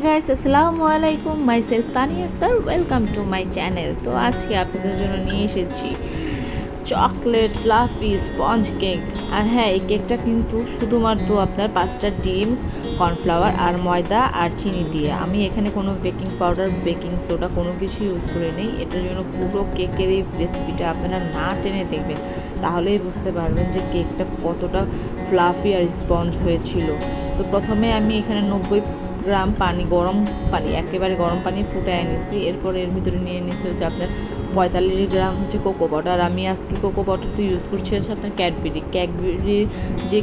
Guys, আসসালামু আলাইকুম। Myself Tania Akter, welcome to my channel. তো আজকে আপনাদের জন্য নিয়ে এসেছি চকলেট ফ্লাফি স্পঞ্জ কেক। আর হ্যাঁ, এই কেকটা কিন্তু শুধুমাত্র আপনার 5টা ডিম, কর্নফ্লাওয়ার আর ময়দা আর চিনি দিয়ে। আমি এখানে কোনো বেকিং পাউডার, বেকিং সোডা কোনো কিছু ইউজ করে নেই। এটার জন্য পুরো কেকের এই রেসিপিটা আপনারা না টেনে দেখবেন, তাহলেই বুঝতে পারবেন যে কেকটা কতটা ফ্লাফি আর স্পঞ্জ হয়েছিল। তো প্রথমে আমি এখানে 90 গ্রাম পানি, গরম পানি, একেবারে গরম পানি ফুটায় নিচ্ছি। এরপর এর ভিতরে নিয়ে নিচ্ছি হচ্ছে আপনার 45 গ্রাম হচ্ছে কোকো পাউডার। আমি আজকে কোকো পাউডার তো ইউজ করছি হচ্ছে আপনার ক্যাডবেরির যে